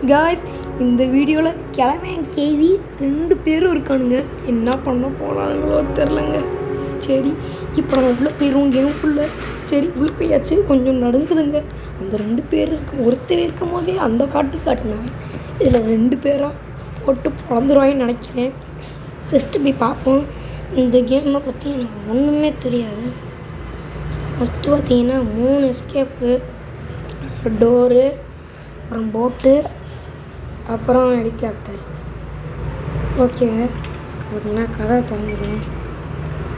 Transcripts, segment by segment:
Guys, இந்த வீடியோவில் கிழவன் கேவி 2 பேரும் இருக்கானுங்க. என்ன பண்ண போனானுங்களோ தெரிலங்க. சரி, இப்போ நம்ம உள்ளே போயிடுவோம் கேமுக்குள்ளே. சரி, உள்ளே போயாச்சு. கொஞ்சம் நடுங்குதுங்க. அந்த 2 பேர் ஒருத்தவே இருக்கும் போதே அந்த காட்டினேன். இதில் 2 பேராக போட்டு பிறந்துருவாங்கன்னு நினைக்கிறேன். ஃபஸ்ட்டு போய் பார்ப்போம். இந்த கேமை பற்றி எனக்கு ஒன்றுமே தெரியாது. ஃபஸ்ட்டு பார்த்தீங்கன்னா 3 எஸ்கேப்பு, டோரு, அப்புறம் போட்டு, அப்புறம் ஹெலிகாப்டர். ஓகேங்க, பார்த்தீங்கன்னா கதை திறந்துடுவேன்.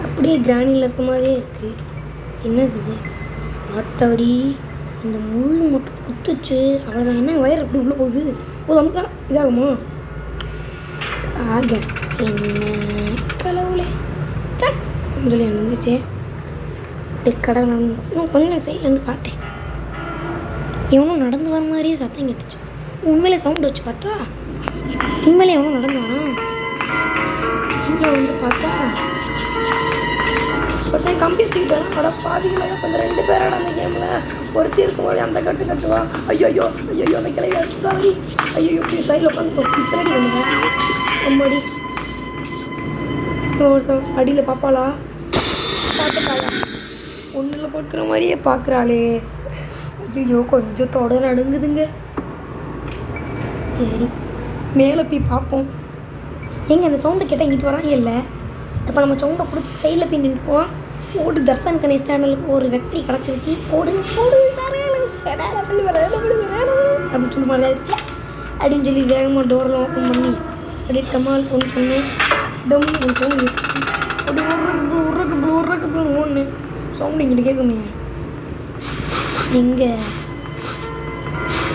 அப்படியே கிரானியில் இருக்க மாதிரியே இருக்குது. என்னது இது? ஆத்தாடி, இந்த முள் மட்டும் குத்துச்சு அவ்வளோதான். என்ன வயர் அப்படி உள்ளே போகுது? நமக்கு இதாகுமா? ஆக என்ன கடவுளே சட் சொல்லி வந்துச்சு. அப்படி கடவுள் இன்னும் கொஞ்சம் சைட்லேருந்து பார்த்தேன். எவனும் நடந்து வர மாதிரியே சத்தம் கேட்டுச்சு. உண்மையிலே சவுண்டு வச்சு பார்த்தா உண்மையிலே எவனும் நடந்து வரான். இங்கே வந்து பார்த்தா ஒருத்தன் கம்பி வச்சுக்கிட்டு வர பாதிகளை கொஞ்சம் 2 பேரோட அந்த கேமில் ஒருத்தி இருக்கும்போது அந்த கட்டு கட்டுவா. ஐயோ ஐயோ ஐயோ, அந்த கிளவி அடிச்சுடாதீ. ஐயோ, இப்படி சைடில் உட்காந்து இப்படி பண்ணுங்க. அம்மாடி, அடியில் பாப்பாளா? பார்த்துட்டாளா? ஒன்றில் பார்க்குற மாதிரியே பார்க்குறாளே. ஐயோ, கொஞ்சம் தொட நடுங்குதுங்க. சரி, மேலே போய் பார்ப்போம். எங்கே அந்த சவுண்டு கேட்டால் இங்கிட்டு வராங்க இல்லை? இப்போ நம்ம சவுண்டை பிடிச்சி சைடில் போய் நின்றுக்குவோம். ஓடு, தர்ஷன் கணேஷ் சேனலுக்கு ஒரு வெற்றி கிடச்சிருச்சு. ஓடு ஓடு அப்படின்னு சொல்லி மலையாச்சு அப்படின்னு சொல்லி வேகமாக டோரில் ஓப்பன் பண்ணி அப்படியே டமால் ஒன்று சொன்னேன். டம்மு ஒன்று சவுண்டு அப்படி உருறக்கு ஒன்று சவுண்டு இங்கிட்டு கேட்குமே.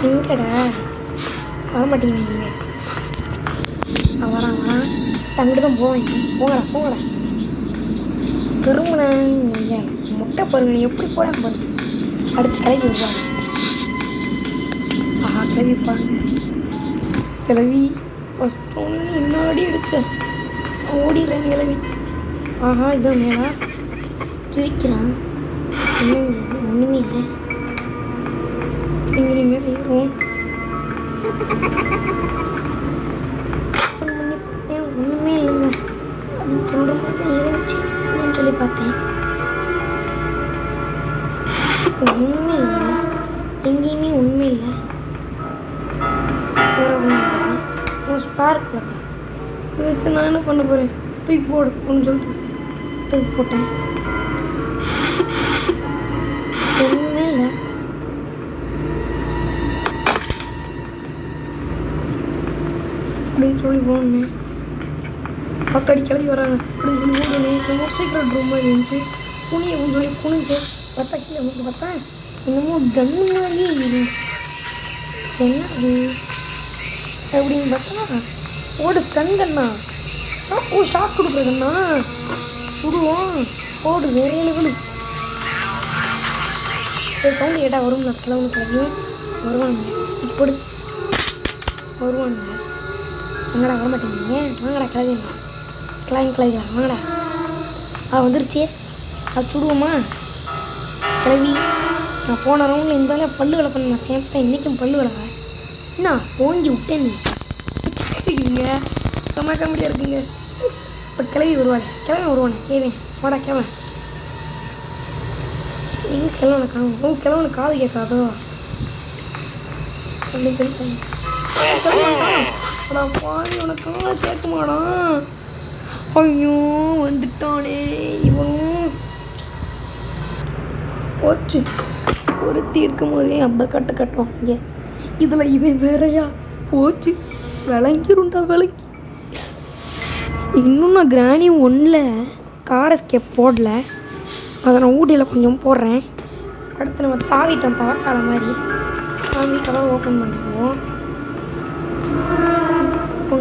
எங்கடா வரமாட்டேங்க? வரான் தங்கிட்டு தான் போங்கடா திரும்பினேன். முட்டை பாருங்க எப்படி போட பாருங்க. அடுத்து கிளவி வருவாங்க. கிளவி பாருங்க. கிளவி ஃபஸ்ட் ஒன்று என்ன அடி அடித்தேன். ஓடிடுறேன் கிளவி. இதான் மேலா சிரிக்கிறான். என்னங்க ஒன்றுமே இல்லை. எங்கே மேலே ஏறுவோம். ஓப்பன் பண்ணி பார்த்தேன், ஒன்றுமே இல்லைங்க. அப்படின்னு சொல்கிற மாதிரி தான் இருந்துச்சு அப்படின்னு சொல்லி பார்த்தேன். ஒன்றுமே இல்லைங்க, எங்கேயுமே ஒன்றுமே இல்லை. வேறு ஒன்றும் இல்லை. ஸ்பார்க் இல்லைங்க. இதை வச்சு நான் என்ன பண்ண போகிறேன்? தூக்கி போடு அப்படின்னு சொல்லிட்டு தூக்கி போட்டேன். ஒன்றுமே இல்லை. அப்படின்னு சொல்லி போனேன். 10 அடி கிளம்பி வராங்க அப்படின்னு சொல்லி ஓடுனேன். ரொம்ப சீக்கிரம் ரூம் மாதிரி இருந்துச்சு. புனியை சொல்லி புனிஞ்சு பார்த்தா கீழே வந்து பார்த்தா என்னமோ கன்னு மாதிரியே இருந்துச்சு. என்ன அது அப்படின்னு பார்த்தா ஓடு ஸ்டங்கண்ணா. ஷாக் கொடுக்குறதுண்ணா. சுடுவோம் ஓடு வேற ஏழு சவுண்டு கேட்டால் வரும்ல. கிளம்பி வருவாங்க. இப்படி வருவாங்க. எங்கடா வரமாட்டேங்க? வாங்கடா கிளவி வாங்கடா. வந்துருச்சு. அது சுடுவோமா? கிளவி நான் போன ரவுண்டில் இருந்தாலும் பல்லு விளை பண்ண கேட்பேன். இன்றைக்கும் பல்லு விளை என்ன ஓங்கி விட்டேன். நீங்க சமாக்க முடியா இருக்குங்க. இப்போ கிளவி வருவாங்க. கேவேன் வாடா கேவன். எங்கே கிழவனை காணும்? கிழவனு காது கேட்காதோ? பாதி உனக்கு கேட்குமாடா? ஐயோ வந்துட்டானே இவன். போச்சு, ஒருத்தி இருக்கும் போதே அந்த கட்டும் இங்கே. இதில் இவன் வேறையா? போச்சு, விளங்கிருண்டா விளங்கி. இன்னும் நான் கிராணி 1ல் கார் எஸ்கேப் போடல. அதை நான் ஊட்டியில் கொஞ்சம் போடுறேன். அடுத்து நம்ம தாவிட்டோம் தவக்கால மாதிரி. தாவி கதை ஓப்பன் பண்ணிடுவோம்.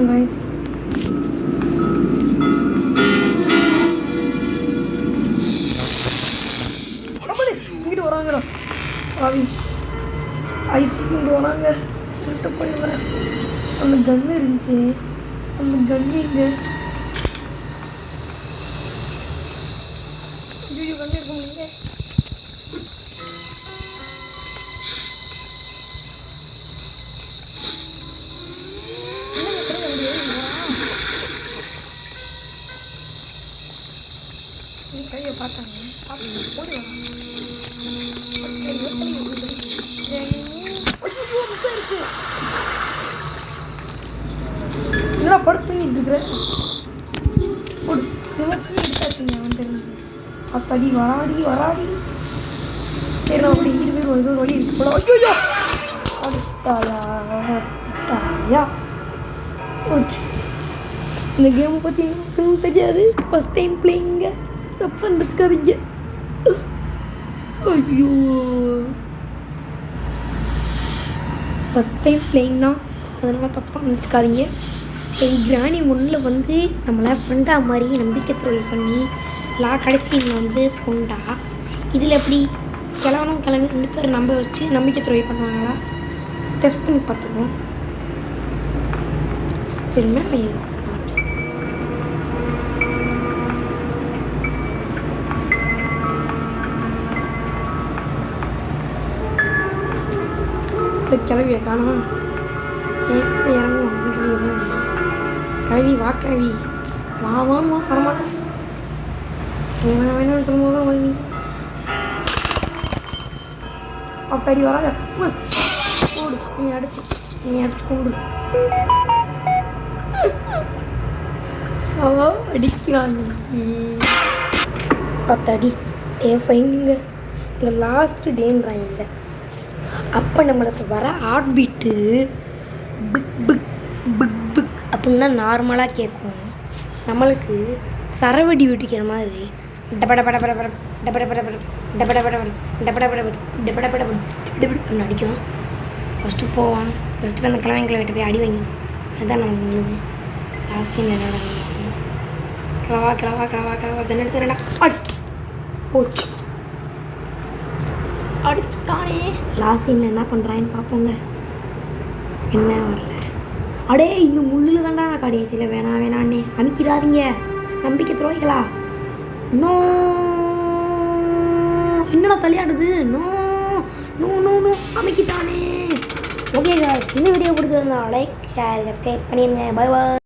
guys, இங்கிட்டு வராங்கடா. இங்கிட்டு வராங்க. போயிடுறேன். அந்த கன்று இருந்துச்சு. அந்த கன்று இங்கே கன்று இருக்க முடியல. போட தூங்கிட்டு இருக்கிறேன். ஒரு எடுத்தாச்சுங்க வந்துடுங்க. அப்படி வராடி சரி நான் அப்படி 2 பேர் ஒரு வழி இருக்கு போல. ஐயோ அடிச்சிட்டாயா போச்சு. இந்த கேம் பற்றி எனக்கு தெரியாது. ஃபஸ்ட் டைம் பிளேயிங்க. தப்பாக நினச்சிக்காதீங்க. ஐயோ ஃபஸ்ட் டைம் பிளேயிங் தான், அதெல்லாம் தப்பாக நினச்சிக்காதீங்க. சரி கிராணி 1 வந்து நம்மளை ஃப்ரெண்டாக மாதிரி நம்பிக்கை துறை பண்ணி கடைசியில் வந்து கொண்டா. இதில் எப்படி கிளம்பி 2 பேர் நம்ப வச்சு நம்பிக்கை துறை பண்ணுவாங்களா டெஸ்ட் பண்ணி பார்த்துருவோம். சரி மேலே கிளவியை காணும் இறங்கும் அப்படின்னு சொல்லி இறங்க. கிளவி வா வரமாட்டேன் வேணும் சொல்லும்போது வாங்கி அப்படி வராங்க. போடு நீ அடிச்சு கொண்டு அடிக்கிறாங்க. அத்தடி ஃபைங்க இந்த லாஸ்ட்டு டேன்றாங்க. இல்லை அப்போ நம்மளுக்கு வர ஹார்ட் பீட்டு பிக் அப்படின்னா நார்மலாக கேட்கும். நம்மளுக்கு சரவடி வெட்டிக்கிற மாதிரி அடிக்கும். ஃபஸ்ட்டு போவான். ஃபஸ்ட்டு அந்த கிழமைங்களை விட்டு போய் அடி வாங்கி அதுதான் நமக்கு இருந்தது. லாஸ்ட் சீன் என்னோட கிளவா கண்ணெடுத்து ரெண்டா அடிச்சுட்டு போச்சு. அடிச்சுட்டானே. லாஸ்ட் சீனில் என்ன பண்ணுறான்னு பார்ப்போங்க. என்ன வரல அடே இந்த முள்ளில் தாண்டா நான் கடைசியில் வேணான்னே அமைக்கிறாதீங்க நம்பிக்கை துரோகிகளா. நோ என்னடா தலையாடுது. நோ அமைக்கிட்டானே. ஓகே இந்த வீடியோ பிடிச்சிருந்தா லைக் ஷேர் சப்ஸ்கிரைப் பண்ணிடுங்க. பாய்.